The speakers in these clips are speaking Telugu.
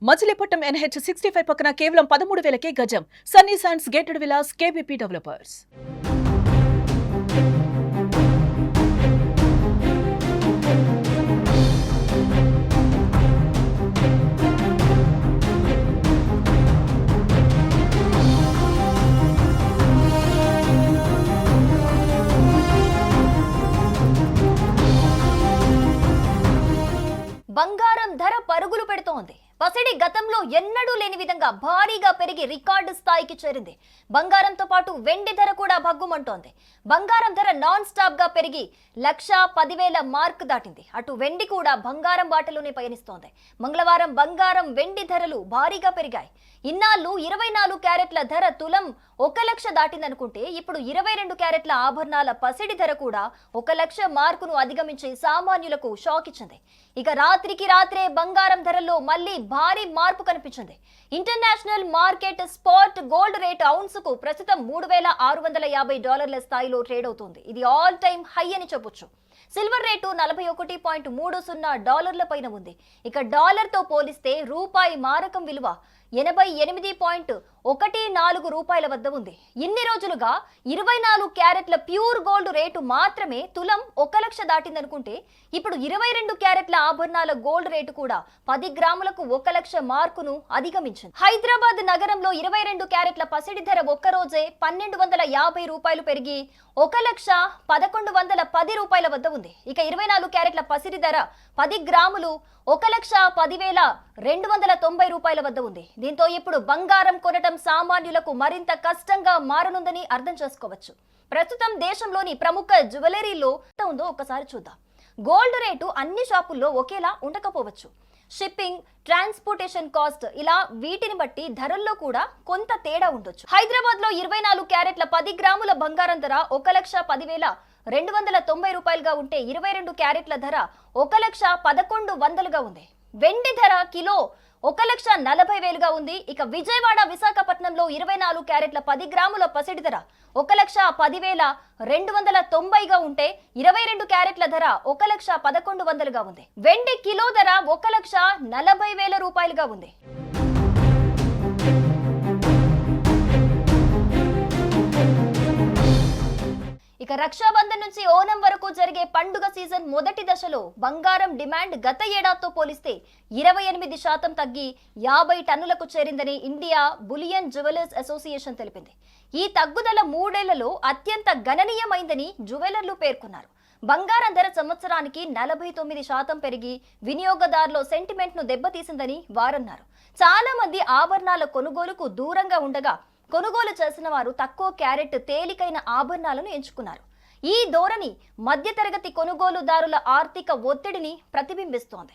మచిలీపట్నం NH 65 పక్కన కేవలం 13,000కే గజం. Sunny sands gated Vilas KBP developers. బంగారం ధర పరుగులు పెడుతోంది. పసిడి గతంలో ఎన్నడూ లేని విధంగా భారీగా పెరిగి రికార్డు స్థాయికి చేరింది. బంగారంతో పాటు వెండి ధర కూడా భగ్గుమంటోంది. బంగారం ధర నాన్ స్టాప్ గా పెరిగి 1,10,000 మార్క్ దాటింది. అటు వెండి కూడా బంగారం బాటలోనే పయనిస్తోంది. మంగళవారం బంగారం వెండి ధరలు భారీగా పెరిగాయి. ఇన్నాళ్ళు 24 క్యారెట్ల ధర తులం 1,00,000 దాటిందనుకుంటే ఇప్పుడు 22 క్యారెట్ల ఆభరణాల పసిడి ధర కూడా 1,00,000 మార్కును అధిగమించి సామాన్యులకు షాక్ ఇచ్చింది. ఇక రాత్రికి రాత్రే బంగారం ధరల్లో మళ్లీ భారీ మార్పు కనిపించింది. International market spot gold rate ounce కు ప్రస్తుతం $3,650 స్థాయిలో ట్రేడ్ అవుతుంది. ఇది ఆల్ టైమ్ హై అని చెప్పొచ్చు. సిల్వర్ రేటు $41.30 పైన ఉంది. ఇక డాలర్ తో పోలిస్తే రూపాయి మారకం విలువ 88.14 రూపాయల వద్ద ఉంది. ఇన్ని రోజులుగా 24 క్యారెట్ల ప్యూర్ గోల్డ్ రేటు మాత్రమే తులం 1,00,000 దాటిందనుకుంటే ఇప్పుడు 22 క్యారెట్ల ఆభరణాల గోల్డ్ రేటు కూడా 10 గ్రాములకు 1,00,000 మార్కును అధిగమించింది. హైదరాబాద్ నగరంలో 22 క్యారెట్ల పసిడి ధర ఒక్కరోజే $1,250 పెరిగి 1,1110 రూపాయల వద్ద ఉంది. ఇక 24 క్యారెట్ల పసిడి ధర 10 గ్రాములు 1,10,290 రూపాయల వద్ద ఉంది. దీంతో ఇప్పుడు బంగారం కొనటం సామాన్యులకు మరింత కష్టంగా మారనుందని అర్థం చేసుకోవచ్చు. ప్రస్తుతం దేశంలోని ప్రముఖ జ్యువెలరీలో ఎంత ఉందో ఒకసారి చూద్దాం. గోల్డ్ రేటు అన్ని షాపుల్లో ఒకేలా ఉండకపోవచ్చు. షిప్పింగ్, ట్రాన్స్పోర్టేషన్ కాస్ట్ ఇలా వీటిని బట్టి ధరల్లో కూడా కొంత తేడా ఉండొచ్చు. హైదరాబాద్ లో 24 క్యారెట్ల 10 గ్రాముల బంగారం ధర 1,10,290 రూపాయలుగా ఉంటే 22 క్యారెట్ల ధర 1,11,100గా ఉంది. వెండి ధర కిలో 1,40,000గా ఉంది. ఇక విజయవాడ, విశాఖపట్నంలో 24 క్యారెట్ల 10 గ్రాముల పసిడి ధర 1,10,290గా ఉంటే 22 క్యారెట్ల ధర 1,11,100గా ఉంది. వెండి కిలో ధర 1,40,000 రూపాయలుగా ఉంది. ఇక రక్షాబంధన్ నుంచి ఓనం వరకు జరిగే పండుగ సీజన్ మొదటి దశలో బంగారం డిమాండ్ గత ఏడాదితో పోలిస్తే 28% తగ్గి 50 టన్నులకు చేరిందని ఇండియా బులియన్ జ్యువెలర్స్ అసోసియేషన్ తెలిపింది. ఈ తగ్గుదల 3 ఏళ్లలో అత్యంత గణనీయమైందని జ్యువెలర్లు పేర్కొన్నారు. బంగారం ధర సంవత్సరానికి 49% పెరిగి వినియోగదారుల సెంటిమెంట్ ను దెబ్బతీసిందని వారన్నారు. చాలా మంది ఆభరణాల కొనుగోలుకు దూరంగా ఉండగా కొనుగోలు చేసిన వారు తక్కువ క్యారెట్ తేలికైన ఆభరణాలను ఎంచుకున్నారు. ఈ ధోరణి మధ్యతరగతి కొనుగోలుదారుల ఆర్థిక ఒత్తిడిని ప్రతిబింబిస్తోంది.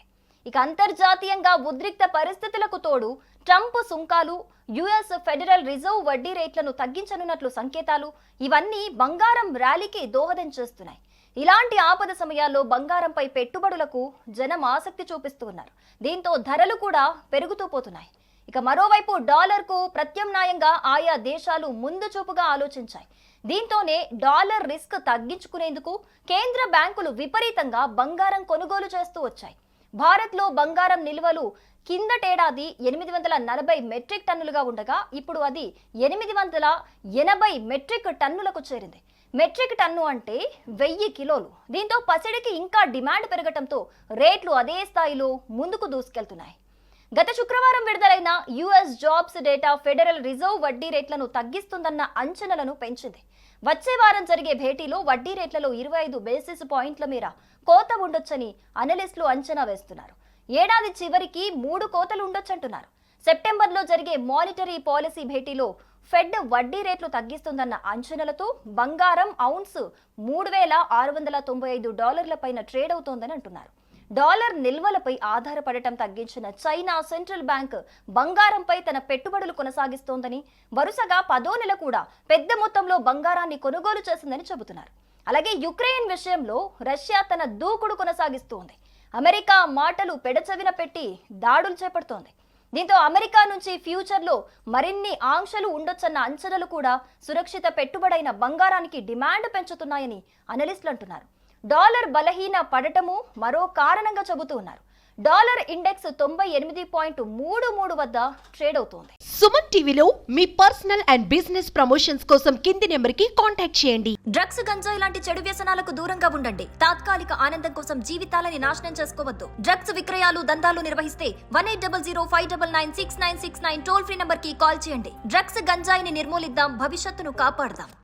ఇక అంతర్జాతీయంగా ఉద్రిక్త పరిస్థితులకు తోడు ట్రంప్ సుంకాలు, యుఎస్ ఫెడరల్ రిజర్వ్ వడ్డీ రేట్లను తగ్గించనున్నట్లు సంకేతాలు ఇవన్నీ బంగారం ర్యాలీకి దోహదం చేస్తున్నాయి. ఇలాంటి ఆపద సమయాల్లో బంగారంపై పెట్టుబడులకు జనం ఆసక్తి చూపిస్తున్నారు. దీంతో ధరలు కూడా పెరుగుతూ పోతున్నాయి. ఇక మరోవైపు డాలర్కు ప్రత్యామ్నాయంగా ఆయా దేశాలు ముందు చూపుగా ఆలోచించాయి. దీంతోనే డాలర్ రిస్క్ తగ్గించుకునేందుకు కేంద్ర బ్యాంకులు విపరీతంగా బంగారం కొనుగోలు చేస్తూ వచ్చాయి. భారత్లో బంగారం నిల్వలు కిందటేడాది 840 మెట్రిక్ టన్నులుగా ఉండగా ఇప్పుడు అది 880 మెట్రిక్ టన్నులకు చేరింది. మెట్రిక్ టన్ను అంటే 1000 కిలోలు. దీంతో పసిడికి ఇంకా డిమాండ్ పెరగటంతో రేట్లు అదే స్థాయిలో ముందుకు దూసుకెళ్తున్నాయి. గత శుక్రవారం విడుదలైన US jobs data federal reserve వడ్డీ రేట్లను తగ్గిస్తుందన్న అంచనాలను పెంచింది. వచ్చే వారం జరిగే భేటీలో వడ్డీ రేట్లలో 25 బేసిస్ పాయింట్ల మేర కోత ఉండొచ్చని అనలిస్టులు అంచనా వేస్తున్నారు. ఏడాది చివరికి 3 కోతలు ఉండొచ్చంటున్నారు. సెప్టెంబర్లో జరిగే మానిటరీ పాలసీ భేటీలో ఫెడ్ వడ్డీ రేట్లు తగ్గిస్తుందన్న అంచనాలతో బంగారం ఔన్స్ $3,695 పైన ట్రేడ్ అవుతోందని అంటున్నారు. డాలర్ నిల్వలపై ఆధారపడటం తగ్గించిన చైనా సెంట్రల్ బ్యాంక్ బంగారంపై తన పెట్టుబడులు కొనసాగిస్తోందని, వరుసగా 10వ నెల కూడా పెద్ద మొత్తంలో బంగారాన్ని కొనుగోలు చేసిందని చెబుతున్నారు. అలాగే యుక్రెయిన్ విషయంలో రష్యా తన దూకుడు కొనసాగిస్తోంది. అమెరికా మాటలు పెడచెవిన పెట్టి దాడులు చేపడుతోంది. దీంతో అమెరికా నుంచి ఫ్యూచర్లో మరిన్ని ఆంక్షలు ఉండొచ్చన్న అంచనాలు కూడా సురక్షిత పెట్టుబడైన బంగారానికి డిమాండ్ పెంచుతున్నాయని అనలిస్టులు అంటున్నారు. డాలర్ బలహీన పడటము మరో కారణంగా చెబుతూ ఉన్నారు. డాలర్ ఇండెక్స్ 98.33 వద్ద ట్రేడ్ అవుతోంది. సుమన్ టీవీలో మీ పర్సనల్ అండ్ బిజినెస్ ప్రమోషన్స్ కోసం కింది నెంబర్కి కాంటాక్ట్ చేయండి. డ్రగ్స్, గంజాయి లాంటి చెడు వ్యసనాలకు దూరంగా ఉండండి. తాత్కాలిక ఆనందం కోసం జీవితాలని నాశనం చేసుకోవద్దు. డ్రగ్స్ విక్రయాలు, దందాలు నిర్వహిస్తే 1800-599-6969 టోల్ ఫ్రీ నంబర్ కి కాల్ చేయండి. డ్రగ్స్, గంజాయిని నిర్మూలిద్దాం, భవిష్యత్తును కాపాడదాం.